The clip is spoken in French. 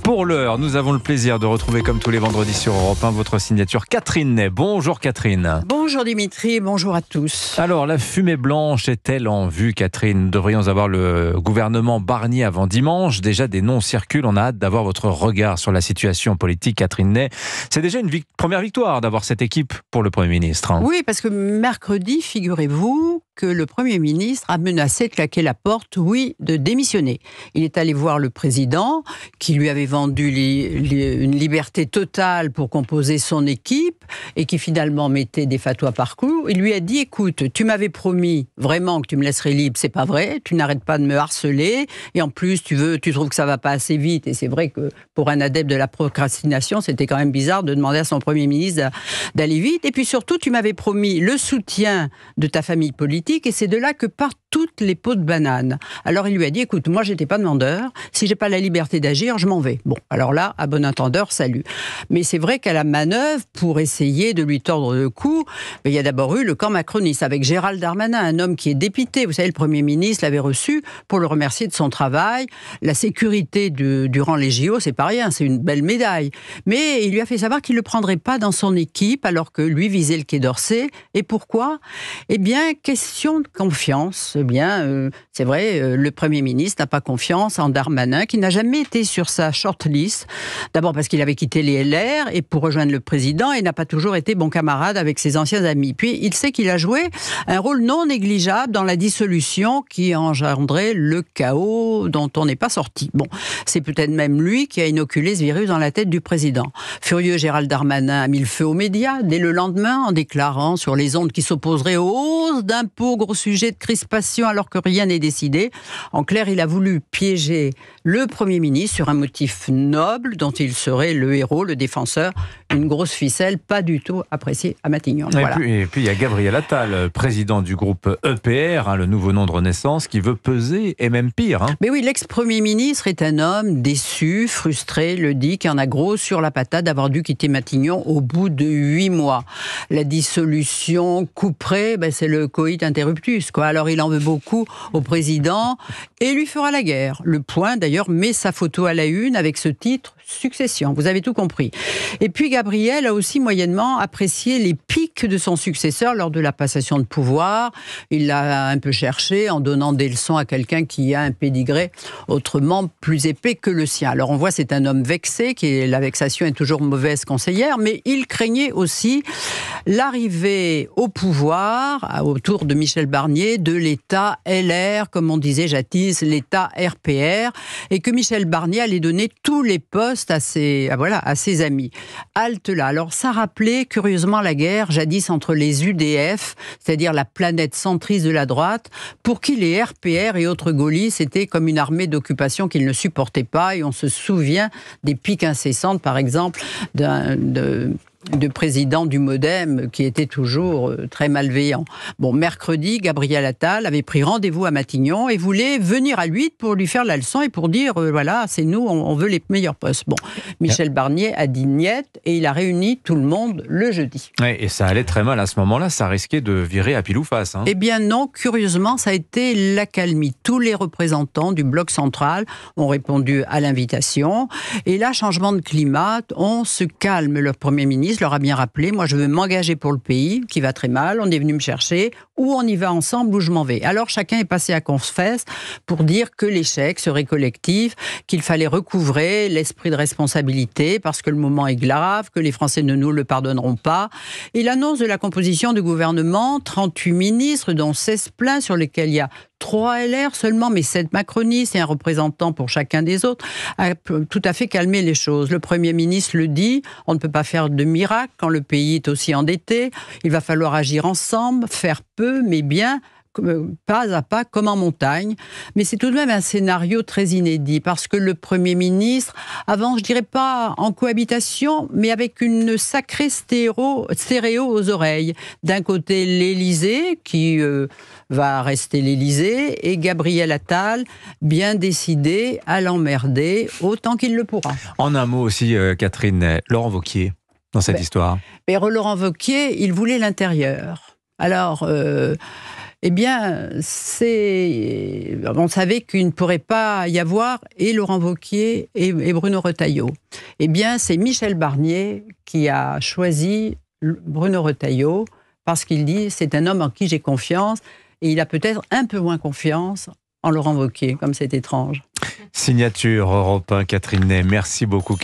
Pour l'heure, nous avons le plaisir de retrouver comme tous les vendredis sur Europe 1 votre signature Catherine Ney. Bonjour Catherine. Bonjour Dimitri, bonjour à tous. Alors la fumée blanche est-elle en vue Catherine? Nous devrions avoir le gouvernement Barnier avant dimanche. Déjà des noms circulent, on a hâte d'avoir votre regard sur la situation politique Catherine Ney. C'est déjà une première victoire d'avoir cette équipe pour le Premier ministre. Oui, parce que mercredi, figurez-vous que le Premier ministre a menacé de claquer la porte, de démissionner. Il est allé voir le président qui lui avait vendu une liberté totale pour composer son équipe et qui finalement mettait des fatwas partout. Il lui a dit, écoute, tu m'avais promis vraiment que tu me laisserais libre, c'est pas vrai, tu n'arrêtes pas de me harceler et en plus tu trouves que ça va pas assez vite et c'est vrai que pour un adepte de la procrastination, c'était quand même bizarre de demander à son Premier ministre d'aller vite et puis surtout tu m'avais promis le soutien de ta famille politique et c'est de là que partent toutes les peaux de banane. Alors il lui a dit, écoute, moi j'étais pas demandeur, si j'ai pas la liberté d'agir, je m'en vais. Bon, alors là, à bon entendeur, salut. Mais c'est vrai qu'à la manœuvre, pour essayer de lui tordre le cou, il y a d'abord eu le camp macroniste avec Gérald Darmanin, un homme qui est dépité. Vous savez, le Premier ministre l'avait reçu pour le remercier de son travail. La sécurité durant les JO, c'est pas rien, c'est une belle médaille. Mais il lui a fait savoir qu'il ne le prendrait pas dans son équipe alors que lui visait le Quai d'Orsay. Et pourquoi ? Eh bien, question de confiance. C'est vrai, le Premier ministre n'a pas confiance en Darmanin, qui n'a jamais été sur sa shortlist. D'abord parce qu'il avait quitté les LR et pour rejoindre le président et n'a pas toujours été bon camarade avec ses anciens amis. Puis il sait qu'il a joué un rôle non négligeable dans la dissolution qui a engendré le chaos dont on n'est pas sorti. Bon, c'est peut-être même lui qui a inoculé ce virus dans la tête du président. Furieux, Gérald Darmanin a mis le feu aux médias dès le lendemain en déclarant sur les ondes qui s'opposeraient aux hausses d'impôts, gros sujet de crispation alors que rien n'est décidé. En clair, il a voulu piéger le Premier ministre sur un motif noble dont il serait le héros, le défenseur. Une grosse ficelle, pas du tout appréciée à Matignon. Voilà. Et puis il y a Gabriel Attal, président du groupe EPR, le nouveau nom de Renaissance, qui veut peser et même pire. Mais oui, l'ex-premier ministre est un homme déçu, frustré, le dit, qui en a gros sur la patate d'avoir dû quitter Matignon au bout de 8 mois. La dissolution couperait, c'est le coït interruptus, quoi. Alors il en veut beaucoup au président et lui fera la guerre. Le Point, d'ailleurs, met sa photo à la une avec ce titre « Succession ». Vous avez tout compris. Et puis Gabriel a aussi moyennement apprécié les pics de son successeur lors de la passation de pouvoir. Il l'a un peu cherché en donnant des leçons à quelqu'un qui a un pédigré autrement plus épais que le sien. Alors on voit c'est un homme vexé, la vexation est toujours mauvaise conseillère, mais il craignait aussi l'arrivée au pouvoir, autour de Michel Barnier, de l'État LR, comme on disait jadis, l'État RPR, et que Michel Barnier allait donner tous les postes à ses amis. Halte là. Alors ça rappelait curieusement la guerre jadis entre les UDF, c'est-à-dire la planète centriste de la droite, pour qui les RPR et autres gaullistes étaient comme une armée d'occupation qu'ils ne supportaient pas, et on se souvient des piques incessantes, par exemple, de président du Modem qui était toujours très malveillant. Bon, mercredi, Gabriel Attal avait pris rendez-vous à Matignon et voulait venir à lui pour lui faire la leçon et pour dire, voilà, c'est nous, on veut les meilleurs postes. Bon, Michel Barnier a dit niet et il a réuni tout le monde le jeudi. Ouais, et ça allait très mal à ce moment-là, ça risquait de virer à pile ou face. Eh bien non, curieusement, ça a été l'accalmie. Tous les représentants du bloc central ont répondu à l'invitation. Et là, changement de climat, on se calme. Le Premier ministre leur a bien rappelé, moi je veux m'engager pour le pays, qui va très mal, on est venu me chercher, ou on y va ensemble, ou je m'en vais. Alors chacun est passé à confesse pour dire que l'échec serait collectif, qu'il fallait recouvrer l'esprit de responsabilité, parce que le moment est grave, que les Français ne nous le pardonneront pas. Et l'annonce de la composition du gouvernement, 38 ministres, dont 16 pleins, sur lesquels il y a 3 LR seulement, mais 7 macronistes et un représentant pour chacun des autres, a tout à fait calmé les choses. Le Premier ministre le dit, on ne peut pas faire de miracle quand le pays est aussi endetté. Il va falloir agir ensemble, faire peu, mais bien, pas à pas, comme en montagne. Mais c'est tout de même un scénario très inédit, parce que le Premier ministre avance, je dirais pas en cohabitation, mais avec une sacrée stéréo aux oreilles. D'un côté, l'Élysée, qui va rester l'Élysée, et Gabriel Attal, bien décidé à l'emmerder autant qu'il le pourra. En un mot aussi, Catherine, Laurent Wauquiez, dans cette histoire. Mais Laurent Wauquiez, il voulait l'intérieur. Alors... Eh bien, on savait qu'il ne pourrait pas y avoir et Laurent Wauquiez et Bruno Retailleau. Eh bien, c'est Michel Barnier qui a choisi Bruno Retailleau parce qu'il dit c'est un homme en qui j'ai confiance et il a peut-être un peu moins confiance en Laurent Wauquiez, comme c'est étrange. Signature Europe 1, Catherine Ney. Merci beaucoup, Catherine.